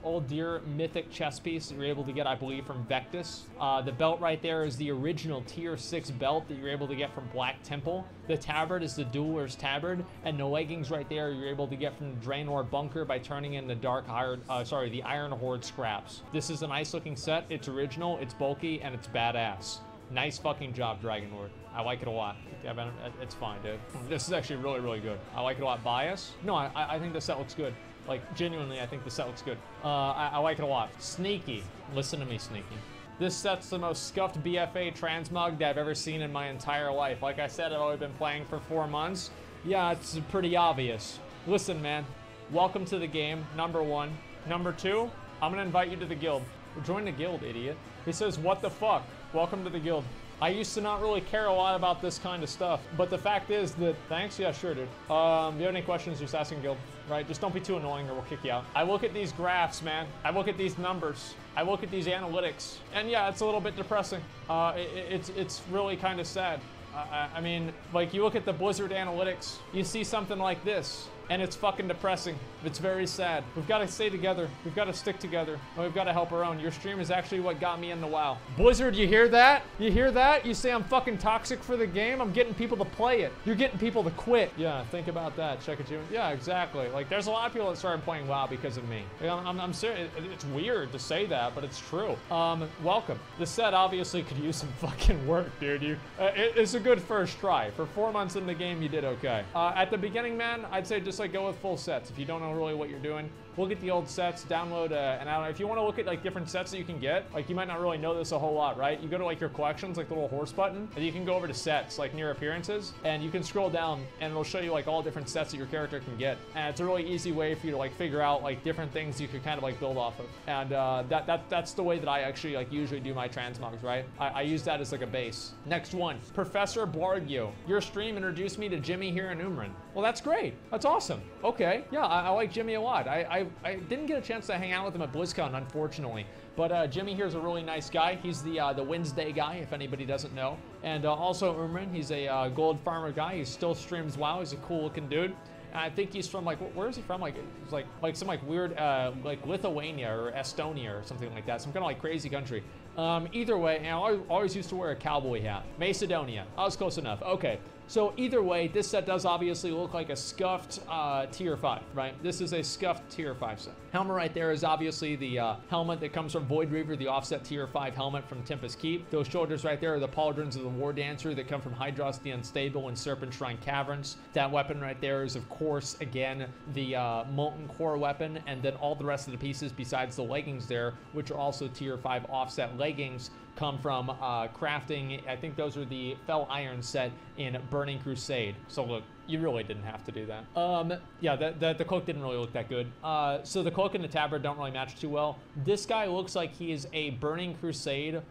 Old Deer mythic chest piece that you're able to get, I believe, from Vectus. The belt right there is the original tier 6 belt that you're able to get from Black Temple. The tabard is the Dueler's tabard, and the leggings right there you're able to get from the Draenor bunker by turning in the the Iron Horde scraps. This is a nice looking set. It's original, it's bulky, and it's badass. Nice fucking job, Dragon Lord. I like it a lot. Yeah, man, it's fine, dude. This is actually really, really good. I like it a lot. Bias? No, I think the set looks good. Like, genuinely, I think the set looks good. I like it a lot. Sneaky. Listen to me, Sneaky. This set's the most scuffed BFA transmog that I've ever seen in my entire life. Like I said, I've only been playing for 4 months. Yeah, it's pretty obvious. Listen, man. Welcome to the game, number 1. Number 2, I'm gonna invite you to the guild. Join the guild, idiot. He says, what the fuck? Welcome to the guild. I used to not really care a lot about this kind of stuff, but the fact is that, thanks, yeah, sure, dude. If you have any questions, just ask in guild, right? Just don't be too annoying or we'll kick you out. I look at these graphs, man. I look at these numbers. I look at these analytics, and yeah, it's a little bit depressing. It's really kind of sad. I mean, like, you look at the Blizzard analytics, you see something like this, and it's fucking depressing. It's very sad. We've got to stay together. We've got to stick together. And we've got to help our own. Your stream is actually what got me into WoW. Blizzard, you hear that? You hear that? You say I'm fucking toxic for the game? I'm getting people to play it. You're getting people to quit. Yeah, think about that. Check it, you. Yeah, exactly. Like, there's a lot of people that started playing WoW because of me. I'm serious. It's weird to say that, but it's true. Welcome. The set obviously could use some fucking work, dude. It's a good first try. For 4 months in the game, you did okay. At the beginning, man, I'd say just like go with full sets. If you don't know really what you're doing, look at the old sets, download and I don't know, if you want to look at like different sets that you can get, like you might not really know this a whole lot, right? You go to like your collections, like the little horse button, and you can go over to sets, like near appearances, and you can scroll down and it'll show you like all different sets that your character can get. And it's a really easy way for you to like figure out like different things you could kind of like build off of. And that's the way that I actually like usually do my transmogs, right? I use that as like a base. Next one, Professor Blargio. Your stream introduced me to Jimmy here in Umran. Well, that's great. That's awesome. Okay, yeah, I like Jimmy a lot. I didn't get a chance to hang out with him at BlizzCon, unfortunately. But Jimmy here's a really nice guy. He's the Wednesday guy, if anybody doesn't know. And also Umran, he's a gold farmer guy. He still streams WoW. He's a cool looking dude. And I think he's from like, where is he from? Like, it's like some like weird, like Lithuania or Estonia or something like that. Some kind of like crazy country. Either way, and I always used to wear a cowboy hat. Macedonia. I was close enough. Okay. So either way, this set does obviously look like a scuffed tier 5, right? This is a scuffed tier 5 set. Helmet right there is obviously the helmet that comes from Void Reaver, the offset tier 5 helmet from Tempest Keep. Those shoulders right there are the pauldrons of the War Dancer that come from Hydros the Unstable and Serpent Shrine Caverns. That weapon right there is, of course, again, the Molten Core weapon, and then all the rest of the pieces besides the leggings there, which are also tier 5 offset leggings, come from crafting. I think those are the Fell Iron set in Burning Crusade. So look, you really didn't have to do that. Yeah, the cloak didn't really look that good. So the cloak and the tabard don't really match too well. This guy looks like he is a Burning Crusade.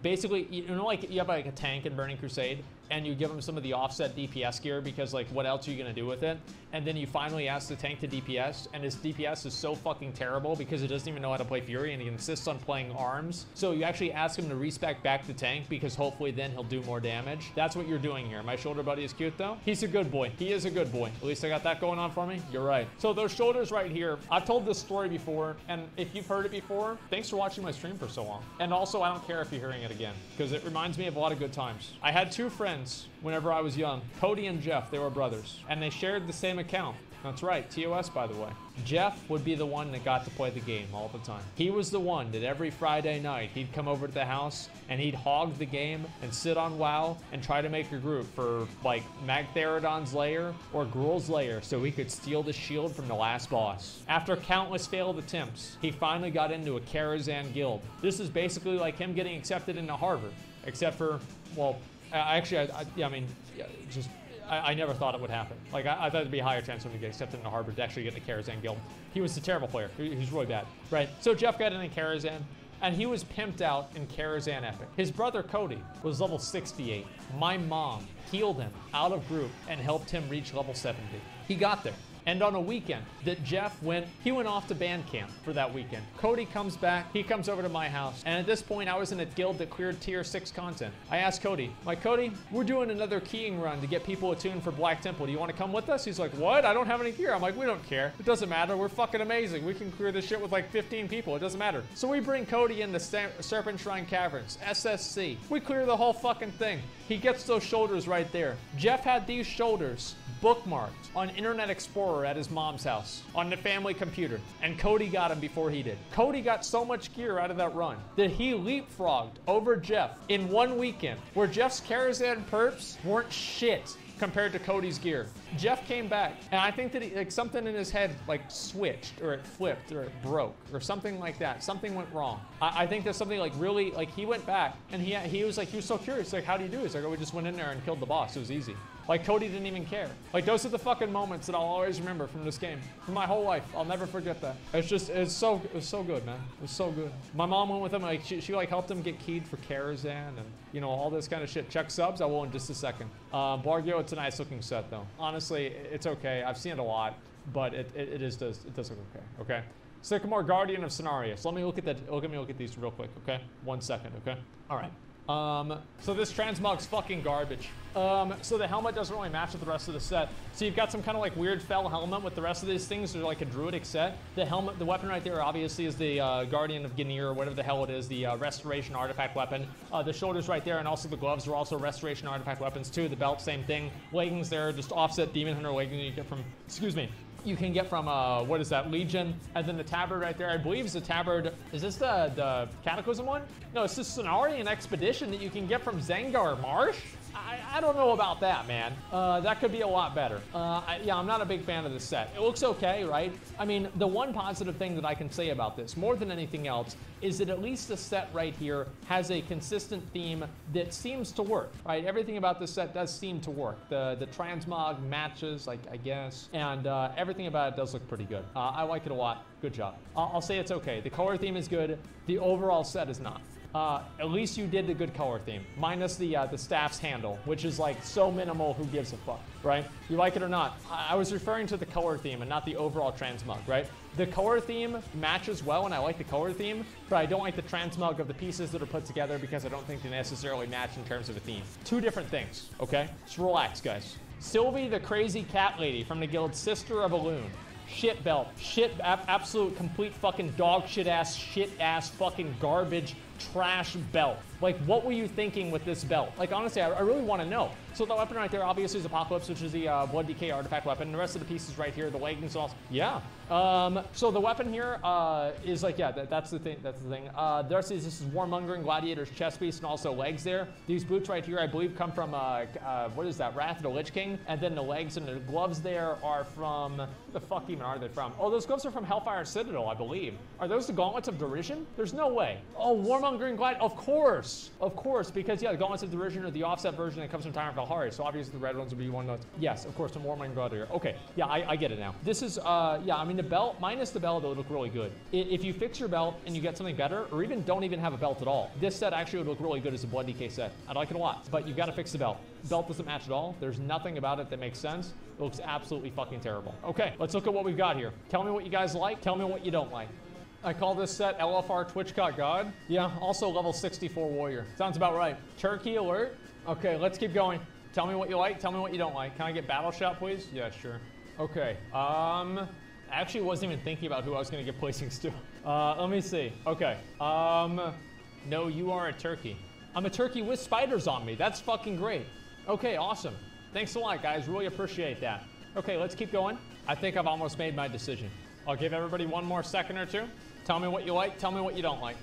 Basically, you know, like you have like a tank in Burning Crusade, and you give him some of the offset DPS gear because like what else are you gonna do with it? And then you finally ask the tank to DPS, and his DPS is so fucking terrible because it doesn't even know how to play Fury, and he insists on playing arms. So you actually ask him to respec back the tank because hopefully then he'll do more damage. That's what you're doing here. My shoulder buddy is cute though. He's a good boy. He is a good boy. At least I got that going on for me. You're right. So those shoulders right here, I've told this story before, and if you've heard it before, thanks for watching my stream for so long. And also, I don't care if you're hearing it again because it reminds me of a lot of good times. I had 2 friends whenever I was young, Cody and Jeff. They were brothers, and they shared the same account. That's right, TOS, by the way. Jeff would be the one that got to play the game all the time. He was the one that every Friday night, he'd come over to the house and he'd hog the game and sit on WoW and try to make a group for like Magtheridon's lair or Gruul's lair so he could steal the shield from the last boss. After countless failed attempts, he finally got into a Karazhan guild. This is basically like him getting accepted into Harvard, except for, well, I never thought it would happen. Like, I thought it'd be a higher chance for him to get accepted into Harvard to actually get in the Karazhan guild. He was a terrible player. He was really bad, right? So Jeff got into Karazhan, and he was pimped out in Karazhan Epic. His brother Cody was level 68. My mom healed him out of group and helped him reach level 70. He got there. And on a weekend that Jeff went off to band camp for that weekend. Cody comes back, he comes over to my house. And at this point, I was in a guild that cleared tier 6 content. I asked Cody, Cody, we're doing another keying run to get people attuned for Black Temple. Do you want to come with us? He's like, what? I don't have any gear. I'm like, we don't care. It doesn't matter. We're fucking amazing. We can clear this shit with like 15 people. It doesn't matter. So we bring Cody into Serpent Shrine Caverns, SSC. We clear the whole fucking thing. He gets those shoulders right there. Jeff had these shoulders bookmarked on Internet Explorer at his mom's house on the family computer, and Cody got him before he did. Cody got so much gear out of that run that he leapfrogged over Jeff in one weekend, where Jeff's Karazhan perps weren't shit compared to Cody's gear. Jeff came back, and I think that something in his head like switched, or it flipped, or it broke, or something like that. Something went wrong. I think there's something like really, like he went back, and he was so curious, like, how do you do it? He's like, oh, we just went in there and killed the boss. It was easy. Like, Cody didn't even care. Like, those are the fucking moments that I'll always remember from this game. For my whole life. I'll never forget that. It was so good, man. It was so good. My mom went with him, like, she like helped him get keyed for Karazhan and, you know, all this kind of shit. Check subs, I will in just a second. Bargio, it's a nice looking set, though. Honestly, it's okay. I've seen it a lot, but it does look okay, okay? Sycamore, Guardian of Scenarios. Let me look at these real quick, okay? 1 second, okay? All right. So this Transmog's fucking garbage. So the helmet doesn't really match with the rest of the set. So you've got some kind of like weird fell helmet with the rest of these things. They're like a druidic set. The helmet, the weapon right there obviously is the Guardian of Ganir, or whatever the hell it is, the Restoration Artifact weapon. The shoulders right there, and also the gloves are also Restoration Artifact weapons too. The belt, same thing. Leggings there, just offset Demon Hunter leggings you get from, you can get from, what is that, Legion. And then the tabard right there, I believe is the tabard. Is this the Cataclysm one? No, it's the Cenarian Expedition that you can get from Zengar Marsh. I don't know about that, man. That could be a lot better. Yeah, I'm not a big fan of this set. It looks okay, right? I mean, the one positive thing that I can say about this, more than anything else, is that at least the set right here has a consistent theme that seems to work, right? Everything about this set does seem to work. The Transmog matches, like, I guess, and everything about it does look pretty good. I like it a lot. Good job. I'll say it's okay. The color theme is good. The overall set is not. At least you did the good color theme, minus the staff's handle, which is like so minimal, who gives a fuck, right? You like it or not. I was referring to the color theme and not the overall Transmog, right? The color theme matches well, and I like the color theme, but I don't like the Transmog of the pieces that are put together because I don't think they necessarily match in terms of a theme. Two different things, okay? Just relax, guys. Sylvie, the crazy cat lady from the guild Sister of a Loon. Shit belt. Shit, absolute complete fucking dog shit ass fucking garbage trash belt. Like, what were you thinking with this belt? Like, honestly, I really want to know. So the weapon right there obviously is Apocalypse, which is the Blood Decay artifact weapon. And the rest of the pieces right here, the leggings also. Yeah. So the weapon here is like, yeah, that's the thing. That's the thing. The rest of this is Warmongering Gladiator's chest piece and also legs there. These boots right here, I believe, come from, what is that? Wrath of the Lich King. And then the legs and the gloves there are from, what the fuck even are they from? Oh, those gloves are from Hellfire Citadel, I believe. Are those the Gauntlets of Derision? There's no way. Oh, Warmongering Gladiator, of course, because yeah, the Gauntlets of Derision are the offset version that comes from Tyrant Valhalla, so obviously the red ones would be one of those. Yes, of course, the Warmongering Gladiator. Okay, yeah, I get it now. This is, yeah, I mean, the belt, minus the belt, it would look really good. If you fix your belt and you get something better, or even don't even have a belt at all, this set actually would look really good as a Blood Decay set. I like it a lot, but you've got to fix the belt. Belt doesn't match at all. There's nothing about it that makes sense. It looks absolutely fucking terrible. Okay, let's look at what we've got here. Tell me what you guys like. Tell me what you don't like. I call this set LFR Twitchcot God. Yeah, also level 64 Warrior. Sounds about right. Turkey alert. Okay, let's keep going. Tell me what you like. Tell me what you don't like. Can I get Battle Shot, please? Yeah, sure. Okay. I actually wasn't even thinking about who I was going to get placings to. Let me see. Okay. No, you are a turkey. I'm a turkey with spiders on me. That's fucking great. Okay, awesome. Thanks a lot, guys. Really appreciate that. Okay, let's keep going. I think I've almost made my decision. I'll give everybody one more second or two. Tell me what you like, tell me what you don't like.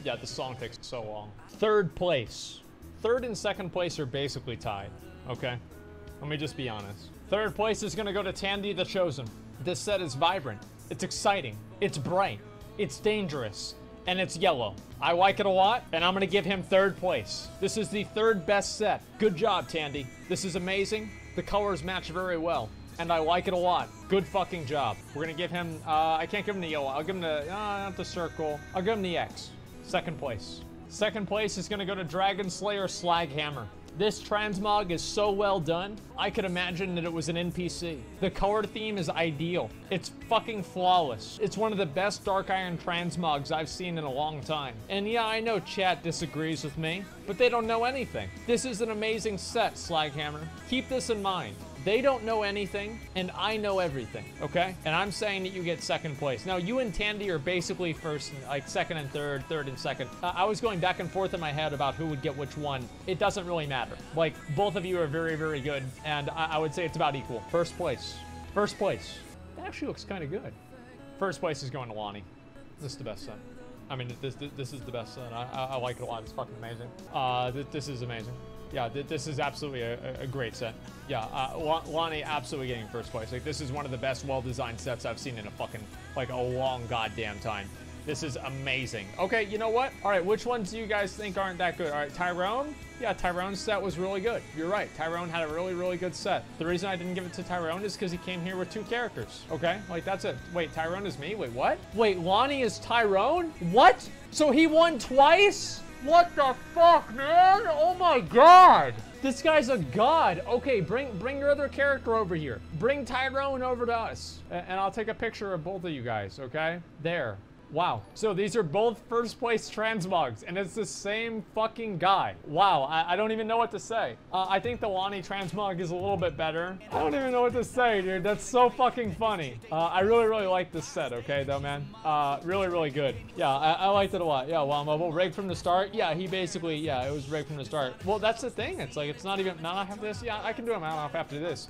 Yeah, this song takes so long. Third place. Third and second place are basically tied, okay? Let me just be honest. Third place is gonna go to Tandy the Chosen. This set is vibrant, it's exciting, it's bright, it's dangerous, and it's yellow. I like it a lot, and I'm gonna give him third place. This is the third best set. Good job, Tandy. This is amazing. The colors match very well, and I like it a lot. Good fucking job. We're gonna give him, I can't give him the yellow. I'll give him the, not the circle. I'll give him the X. Second place. Second place is gonna go to Dragon Slayer Slaghammer. This transmog is so well done, I could imagine that it was an NPC. The color theme is ideal. It's fucking flawless. It's one of the best Dark Iron transmogs I've seen in a long time. And yeah, I know chat disagrees with me, but they don't know anything. This is an amazing set, Slaghammer. Keep this in mind. They don't know anything, and I know everything, okay? And I'm saying that you get second place. Now, you and Tandy are basically first, like second and third, third and second. I was going back and forth in my head about who would get which one. It doesn't really matter. Like, both of you are very, very good, and I would say it's about equal. First place. First place. That actually looks kind of good. First place is going to Lonnie. This is the best set. I mean, this is the best set. I like it a lot. It's fucking amazing. This is amazing. Yeah, this is absolutely a great set. Yeah, Lonnie absolutely getting first place. Like, this is one of the best well-designed sets I've seen in a fucking, like, a long goddamn time. This is amazing. Okay, you know what? All right, which ones do you guys think aren't that good? All right, Tyrone? Yeah, Tyrone's set was really good. You're right. Tyrone had a really, really good set. The reason I didn't give it to Tyrone is because he came here with 2 characters. Okay, like, that's it. Wait, Tyrone is me? Wait, what? Wait, Lonnie is Tyrone? What? So he won twice? What the fuck, man? Oh my god! This guy's a god. Okay, bring your other character over here. Bring Tyrone over to us. And I'll take a picture of both of you guys, okay? There. Wow. So these are both first place transmogs, and it's the same fucking guy. Wow, I don't even know what to say. I think the Lonnie transmog is a little bit better. I don't even know what to say, dude. That's so fucking funny. I really, really like this set, okay, though, man? Really, really good. Yeah, I liked it a lot. Yeah, WoW Mobile, rigged from the start. Yeah, he basically, yeah, it was rigged from the start. Well, that's the thing. It's like, it's not even, now I have this. Yeah, I can do a mount off after this.